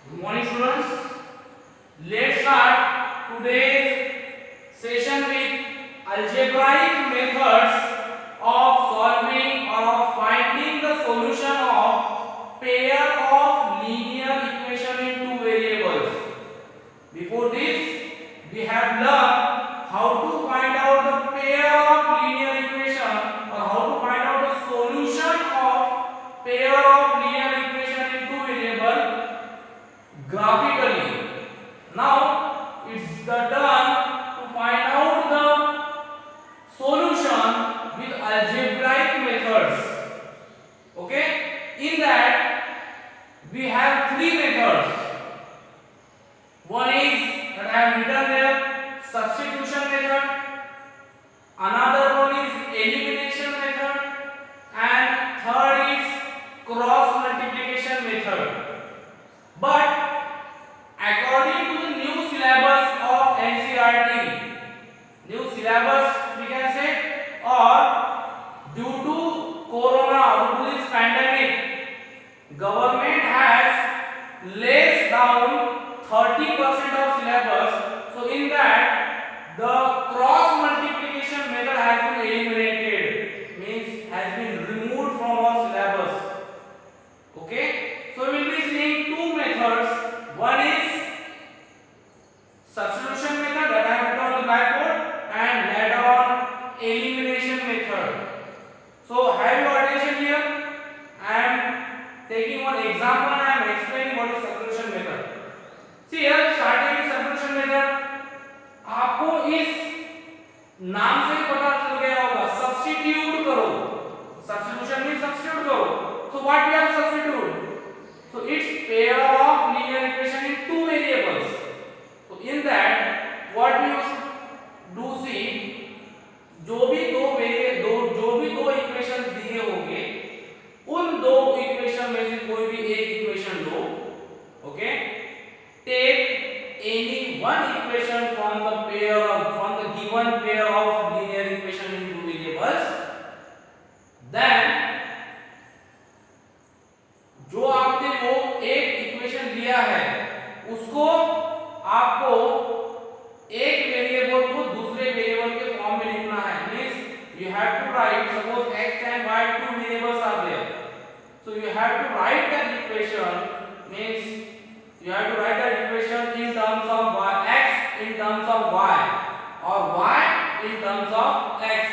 Good morning, students. Let's start today's session with algebraic methods of solving or of finding the solution of pair of linear equation in two variables. Before this, we have learned how to find out the pair of linear equation or how to find out the solution of pair of linear equation in two variables graphically. Now it's the turn to find out the solution with algebraic methods. Okay, in that we have three methods. One is that I have written there, substitution method. Another one is elimination method, and third is cross multiplication method. But according to the new syllabus of NCERT, new syllabus we can say, or due to corona, due to this pandemic, government has laid down 30% of syllabus. So in that the cross multiplication method has been eliminated, means has been removed from our syllabus. Okay, so we will be seeing two methods. One is substitution method that I have written on the blackboard, and later on elimination method. So have your attention here. I am taking one example and I am explaining what is substitution method. See here, starting with substitution method, आपको इस नाम से ही पता चल गया होगा, substitute करो. Substitution means substitute करो. So what we have substitute? So it's pair of linear equation in two variables. So in that what we do see, जो भी दो इक्वेशन दिए होंगे, उन दो इक्वेशन में से कोई भी एक इक्वेशन लो. Okay, take any one equation from the given pair of linear equation in two variables. Then जो आपने वो एक इक्वेशन लिया है उसको आपको एक वेरिएबल को दूसरे वेरिएबल के फॉर्म में लिखना है. Means you have to write, suppose x and y two variables are there, so you have to write that equation. Means you have to write that equation in terms of y, x in terms of y or y in terms of x.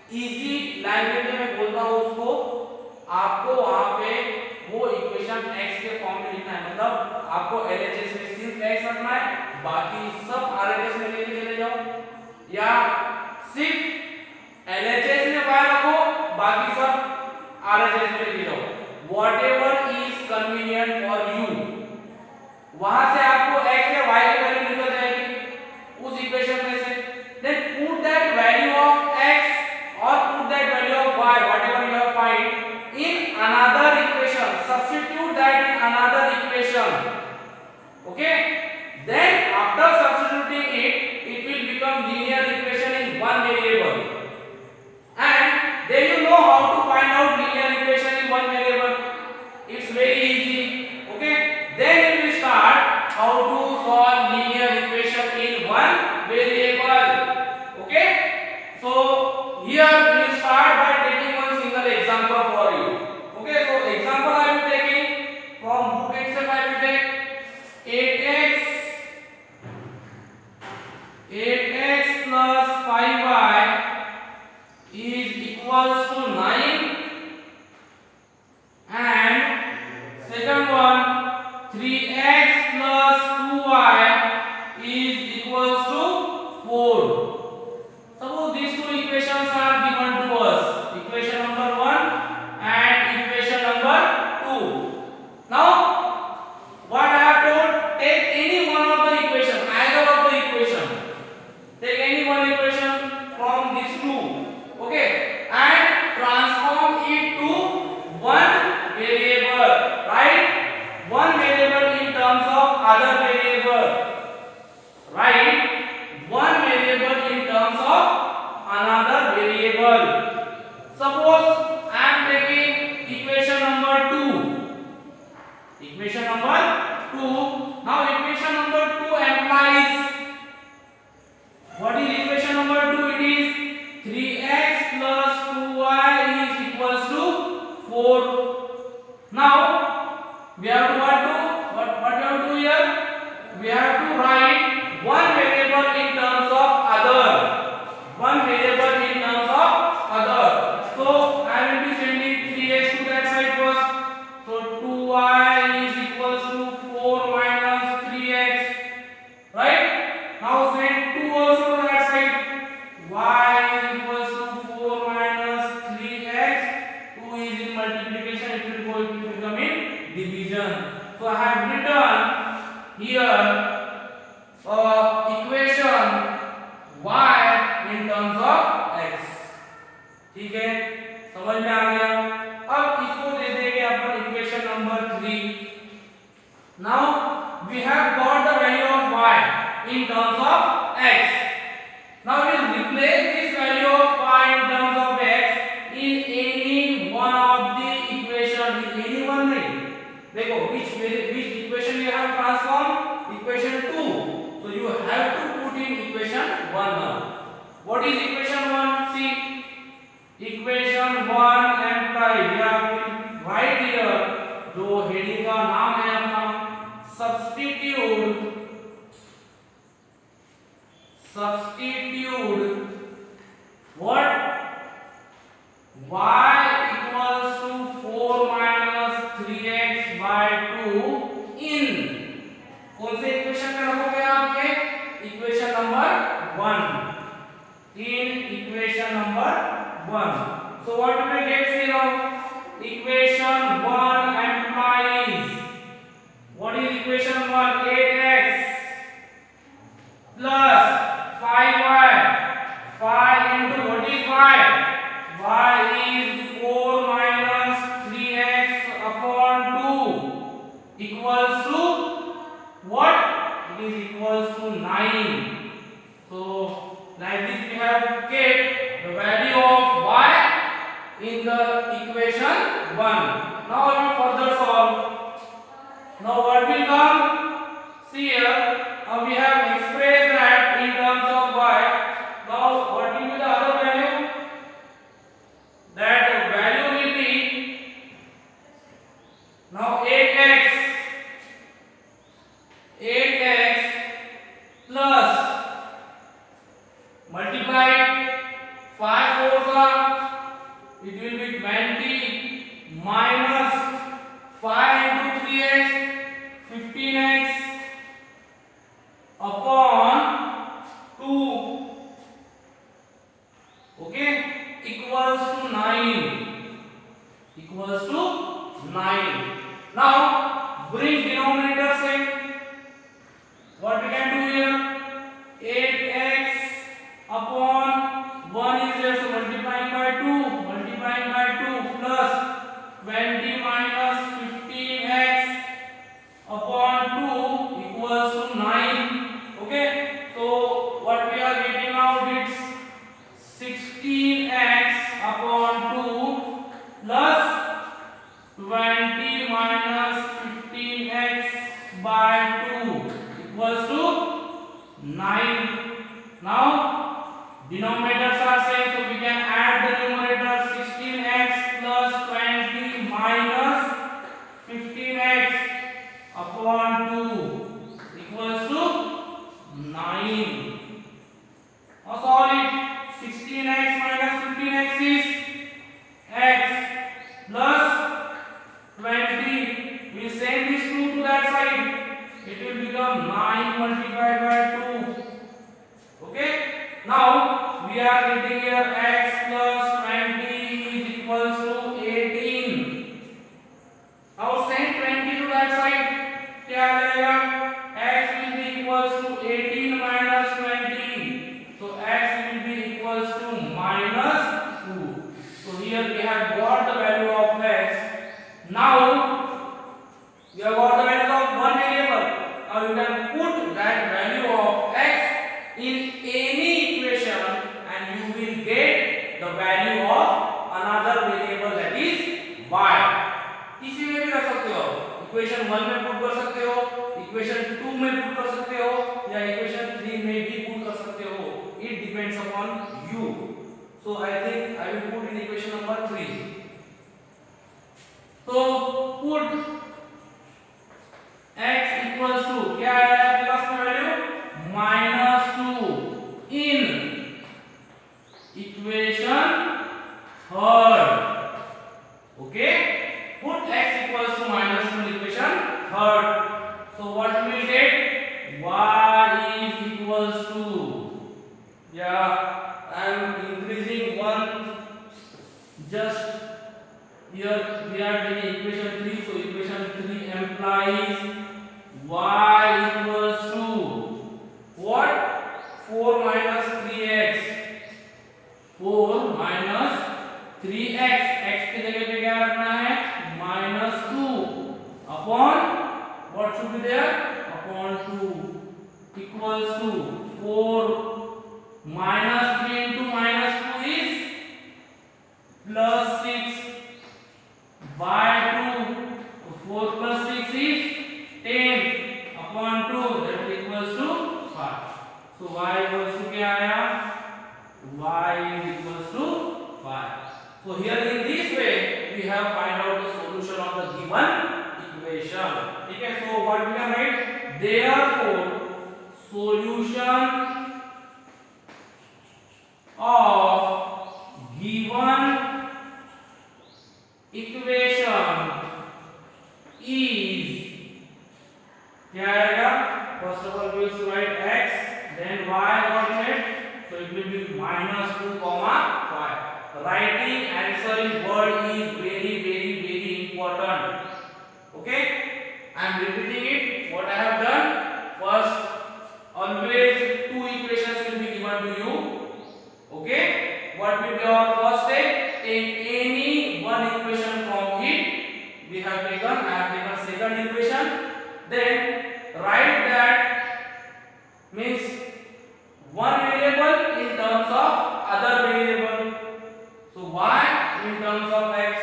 Easy language में मैं बोलता हूँ उसको, आपको वहां पे वो equation x के फॉर्म में लिखना है. मतलब आपको LHS में सिर्फ x रखना है, बाकी सब RHS में लेके चले जाओ, या सिर्फ LHS में y रखो, बाकी सब RHS में लेके जाओ. Whatever is convenient for you. वहां से आपको x या y की वैल्यू निकल जाएगी उस इक्वेशन में से. Then put that value of x or put that value of y, whatever you have find, in another equation. Substitute that in another equation. Okay, then after substituting it will become linear equation in one variable, and then you know how to find out linear equation in one variable. It's very easy. Okay, then you will start how to solve linear equation in one variable. Okay, so here we will start by taking one single example for you. Okay, so example I am taking from book itself. I will take 8x plus 5y is equals to 9, and second one 3x plus 2y is equals to 4. Suppose these two equations are given to us, equation number 1 and equation number 2. Now what I have told, take any one of the equation, either of the equation, take any one equation from these two, okay, and transform it to one variable. Right, one variable in terms of other variable. Right, one variable in terms of another variable. Suppose I am taking equation number 2. Equation number 2. 2. Now equation number 2 implies, what is equation number 2? It is 3x plus 2y is equals to 4. Now we have to what we have to do here? We have to write one variable in terms of other. One variable in terms of other. So I will be sending 3x to that side first. So 2y is equals to 4 minus 3x. Right? Now send 2 also to that side. Y is equals to 4 minus 3x. 2 is in multiplication. It will become in division. So I have written here equation y in terms of x. ठीक है, समझ में आ गया। अब इसको दे देंगे अपन equation number 3। Now we have got the value of y in terms of x. Now we will replace this value of y in terms of x in any one of the equation. In any one नहीं, देखो which equation you have transformed? Equation 2. So you have to put in equation 1 now. What is equation 1? See, equation 1 implies, we have right here जो heading का नाम है अपना, substitute what? Y equals to 4 minus 3x by 2 in कौन से equation में रखोगे आप? ये equation number 1, in equation number 1. So what do we get here now? Equation 1 implies, what is equation 1? 8x plus 5y. 5 into what is y? Y is 4 minus 3x upon 2 equals to what? It is equals to 9. So like this we have kept the value of y in the equation 1. Now we will further solve. Now what will come? See here, we have expressed that in terms of y. Now what will be the other value? That value will be now 8x plus multiply 5 4s are, it will be 20 minus 5 into 3x 15x upon 2, okay, equals to 9. Equals to 9. Now bring denominator same. What we can do here? 8x upon 1 is there, so multiplying by 2 plus 20 minus 15x upon 2 equals to 9. Okay, so what we are getting out is 16x upon 2 plus 20 minus 15x by 2 equals to 9. Now denominators are same, so we can add the numerator. 16x plus 20 minus 15x upon 2 equals to 9. Now solve it. 16x minus 15x is x plus 20. We send this 2 to that side. It will become 9 multiplied by 2. Okay. Now we are getting here x plus 20 is equals to 18. Now send 20 to that side. क्या आ जाएगा? x will be equals to 18 minus 20. So x will be equals to minus 2. So here we have got the value of x. Now we have got the value of one variable. Now you can put that value of x in any equation and you will get equation number 3. तो put x equals to क्या है आपके पास में value -2 in equation third. Okay, put x equals to -2 in equation third. So what we will get, y is equals to, yeah, I am increasing one just here. We are taking equation 3, so equation 3 implies y equals to what, 4 minus 3x, 4 minus 3x, x की जगह पे क्या रखना है -2 upon what should be there upon 2 equals to 4 minus 3 into -2 is +6 by 2. So 4 plus 6 is 10 upon 2, that equals to 5. So y equals to क्या आया, y is equals to 5. So here in this way we have find out the solution of the given equation. Okay, so what we can write, therefore solution of given equation is क्या आएगा, first of all we will write x, then y coordinate, so it will be -2, 5. Writing answer in word is very important. Okay, I am repeating it what I have done. First, always two equations will be given to you. Okay, what will be our first step, take any one equation from it. We have taken, I have taken second equation, then write that, means one variable in terms of other variable. So y in terms of x,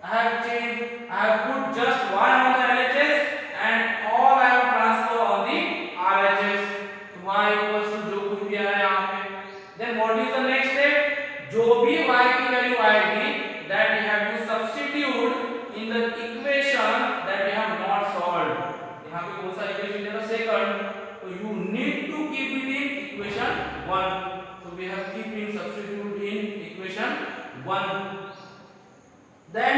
I have changed, I have put just y on the LHS and all I have transferred on the RHS. So y equals to जो कुछ भी आ रहा है यहाँ पे. Then what is the next step, जो भी y की वैल्यू आएगी that we have to substitute in the equation that we have not solved. यहाँ पे कौन सा इक्वेशन है, second, so you need to keep it in equation 1. So we have keep in substitute in equation 1. Then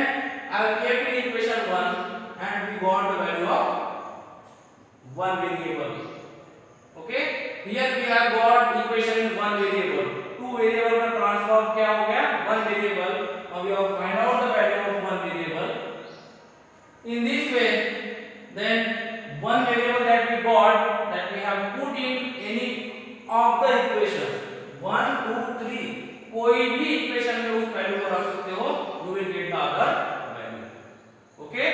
I have kept in equation 1 and we got the value of one variable. Okay, here we have got equation in one variable. Two variable का transform क्या हो गया, one variable. Now we have find out the value of one variable. In this way, then one variable that we got, that we have put in any of the equation 1, 2, 3, कोई भी equation में उस value को रख सकते हो, you will get the other value. Okay,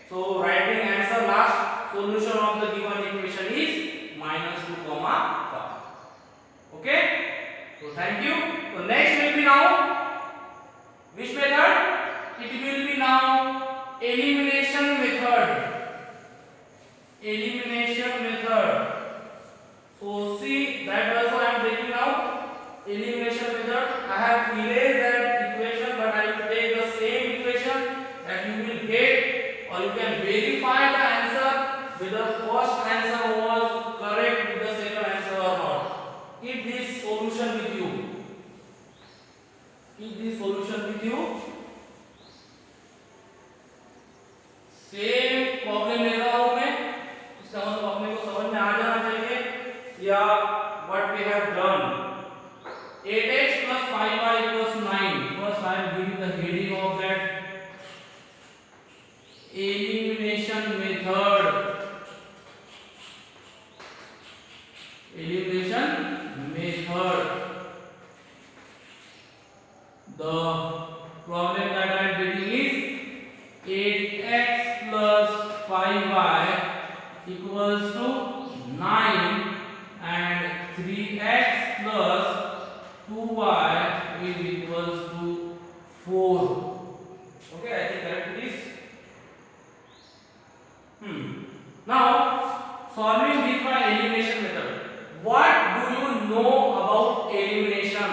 so writing answer last, solution of the given equation is -2, 5. Okay, so thank you. So next will be now which method, it will be now elimination method. Elimination method. So see that also I am taking now elimination method. I have erased that equation, but I will take the same equation that you will get, or you can verify the answer whether the first answer was correct with the second answer or not. Keep this solution with you. Keep this solution with you. Same problem ले रहा हूं मैं, इसका मतलब अपने को समझ में आ जाना चाहिए या what we have done. 8x plus 5y equals 9. First I am giving the heading of that elimination method. Elimination method. The problem that I am getting is 8x plus 5y equals to 9 and 3x plus 2y is equals to 4. Okay, I think correct this. Now solving this by elimination method. What do you know about elimination?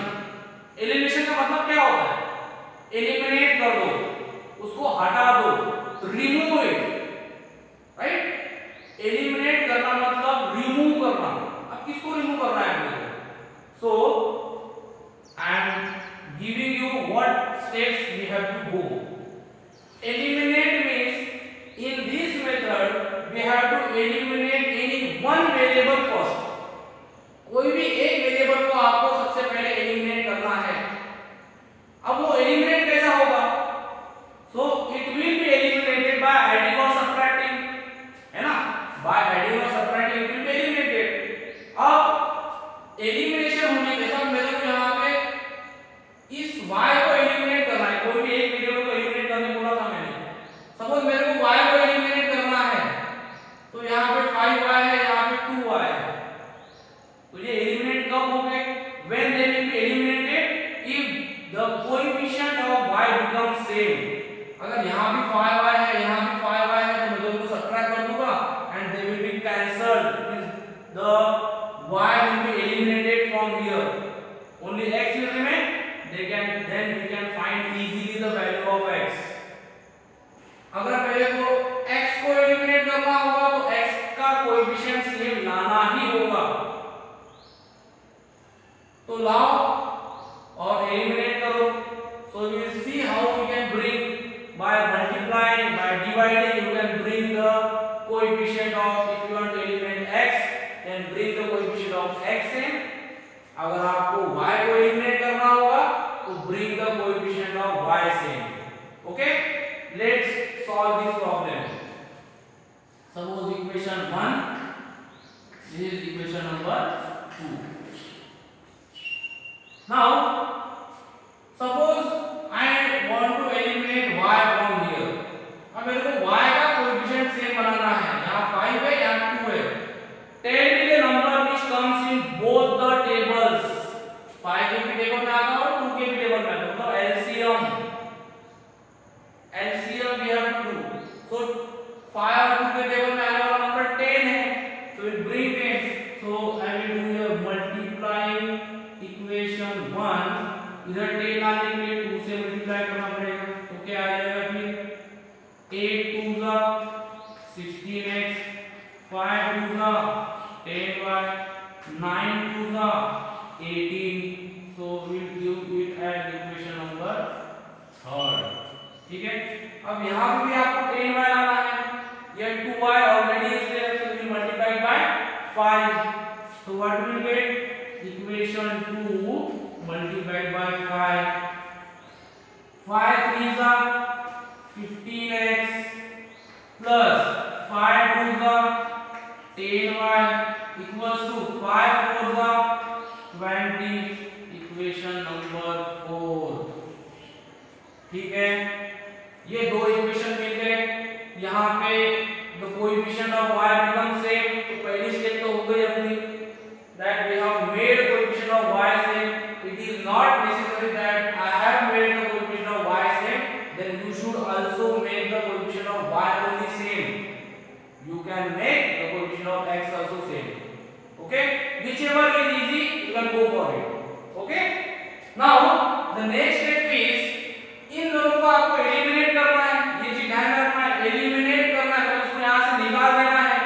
Elimination का मतलब क्या होता है? Eliminate कर दो, उसको हटा दो, रिमूव इट, राइट। एलिमिनेट करना मतलब रिमूव करना। अब किसको रिमूव करना है मुझे? So I am giving you what steps we have to go. Eliminate means in this method we have to eliminate any one variable first. कोई भी एक वेरिएबल को आपको सबसे पहले एलिमिनेट करना है। अब वो एलिमिनेट कैसा होगा? So it will be eliminated by adding और सब्ट्रैक्टिंग, है ना? बाय एडिंग और subtracting it will be eliminated. अब एलिमिनेशन होने के बाद मेरे को यहाँ पे इस y को एलिमिनेट करना है। कोई भी एक वेरिएबल को एलिमिनेट करने बोला था मैंने। सपोज मेरे को y को एलिमिनेट करना है, तो यहाँ पे 5y है, यहाँ पे 2y है। तो ये एलिमिनेट कब होंगे? when they will be eliminated if the coefficient of y becomes same। अगर यहाँ भी 5y है, यहाँ भी 5y है, तो मैं दोनों को सब्ट्रैक्ट कर दूंगा and they will be cancelled, means the y will be eliminated from here, only x will remain। then we can find easily the value of x। अगर मेरे को x को एलिमिनेट करना होगा तो x का कोएफिशिएंट सेम लाना ही होगा। तो लाओ और एलिमिनेट करो। So we will see how we can bring by multiplying, by dividing you can bring the coefficient of, if you want to eliminate x then bring the coefficient of x in। अगर आपको y को eliminate करना होगा तो bring the coefficient of y in। Okay, let's solve this problem। Suppose equation 1, this is equation number 2। Now suppose I want to eliminate y from here। अब मेरे को y का कोएफिशिएंट सेम बनाना है। यहाँ 5 है, यहाँ 2 है। Tell me the number which comes in both the tables। 5 के भी टेबल में आता है और 2 के भी टेबल में आता है। मतलब LCM we have to do। So 5 और 2 के टेबल में आने वाला नंबर 10 है। So it bring 10। So I will do here multiplying equation 1। इधर 10 आने के लिए 2 से मल्टीप्लाई करना पड़ेगा। तो क्या आ जाएगा फिर? 8 2 जा 16x, 5 2 जा 10y, 9 2 जा 18। So we'll give it as equation number 3। ठीक है। अब यहाँ भी आपको 10y लाना है। ये 2y already is there, so we'll multiply by 5। So what will get? Equation 2 multiplied by 5। 5 3 जा 15x plus 5 2 जा 10y equals to 5 4 जा 20। Equation number 4। ठीक है, ये दो इक्वेशन मिल गए। यहाँ पे the coefficient of y becomes same। तो पहली स्टेप तो हो गई अपनी, that we have made coefficient of y same। It is not necessary that I have made the coefficient of y same, then you should also make the coefficient of y only same। You can make the coefficient of x also same। Okay, whichever is easy you can go for it। Okay, now the next step is इन दोनों को आपको eliminate करना है। ये चीज ध्यान रखना है, एलिमिनेट करना है, तो इसको यहाँ से निकाल देना है।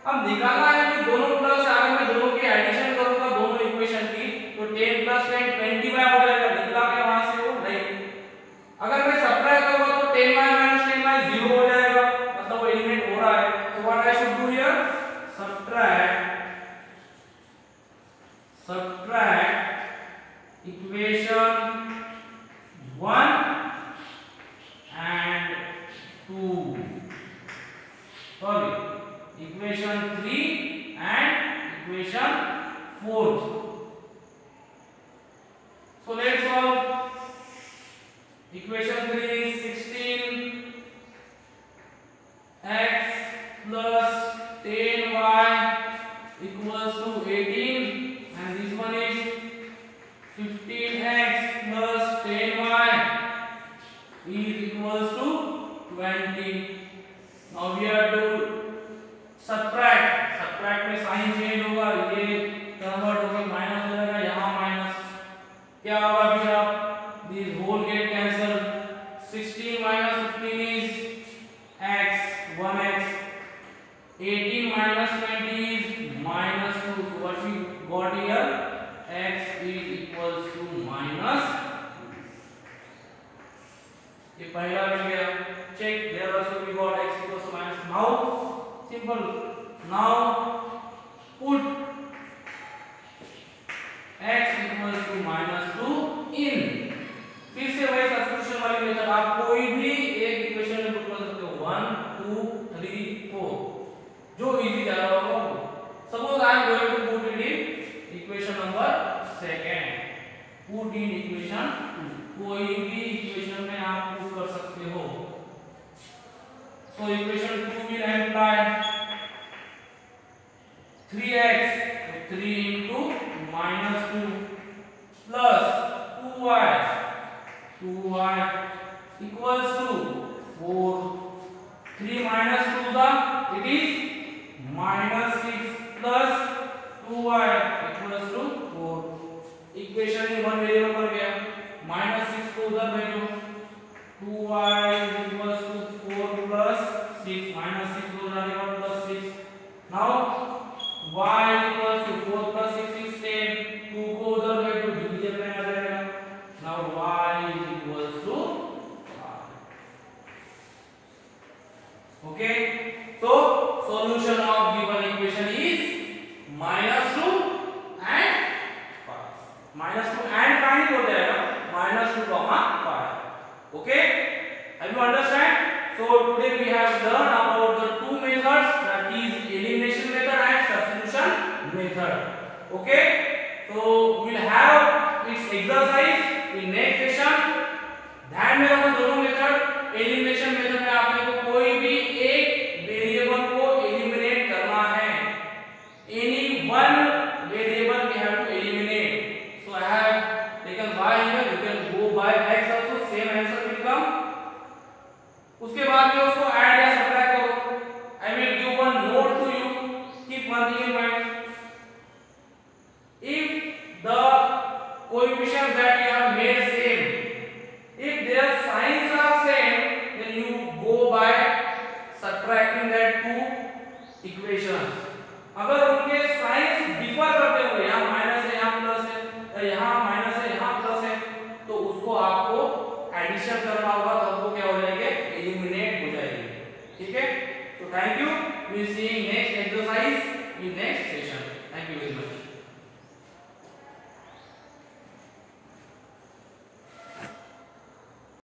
अब निकालना है तो दोनों प्लस, अगर मैं दोनों की एडिशन करूंगा दोनों इक्वेशन की, तो 10 + 10 20y हो जाएगा। निकला क्या वहां से? वो नहीं। अगर मैं सब्ट्रैक्ट करूंगा तो 10y - 10y 0 हो जाएगा, मतलब वो एलिमिनेट हो रहा है। तो what I should do here? subtract equation 1 and 2, sorry, equation 3 and equation 4. So let's solve. Equation 3 is 16 x plus 10y equals to 18, and this one is 15x plus 10y is equals to 20. Now we have to subtract. Subtract में sign change होगा, ये convert होकर minus हो जाएगा, यहाँ minus क्या होगा फिर आप, this whole get cancel, 18 minus 20 is minus 2. So what we got here? X is equals to minus 2. ये पहला मिल गया. Check there also we got x equals to minus. Now simple. Now put x equals to minus 2 in. फिर से वही substitution वाली method. आप कोई भी एक इक्वेशन में पुट कर सकते हो. 1 2 3 4 जो इजी जा रहा होगा. Suppose I am going to put it in equation number second. Put in equation 2. कोई भी इक्वेशन में आप पुट कर सकते हो. So equation 2 will imply 3x, 3 into minus 2 plus 2y equals to 4. 3 minus 2 it is minus 6 plus 2y equals to 4. Equation में one variable पर गया. minus 6 को उधर भेजो. 2y equals to 4 plus 6. minus 6 को उधर जाएगा plus 6. now y equals to 4 plus 6 is 10. 2 को उधर भेजो. डिवीजन में आ जाएगा. now y is equals to 5. okay, so solution of given equation is minus 2 and 5. minus 2 and 5 हो जाएगा. minus 2 comma 5. okay, have you understand? so today we have learned about the two methods, that is elimination method and substitution method. okay, so we will have its exercise in next session. ध्यान में रखो दोनों method. Elimination method में आपने को कोई भी एक वेरिएबल को एलिमिनेट करना है. Any one variable we have to eliminate. so I have taken y here. you can go by x also. same answer will come. उसके बाद में उसको ऐड या सब्ट्रैक्ट करो. I will give one note to you. keep one thing in mind. if the coefficients that you have made same, if their signs are same, then you go by subtracting that two equations. अगर उनके science differ करते हुए, यहाँ minus है यहाँ plus है, यहाँ minus है यहाँ प्लस है, तो उसको आपको एडिशन करना होगा. तब वो क्या हो जाएंगे? एलिमिनेट हो जाएंगे. ठीक है. तो thank you. We will see next exercise in next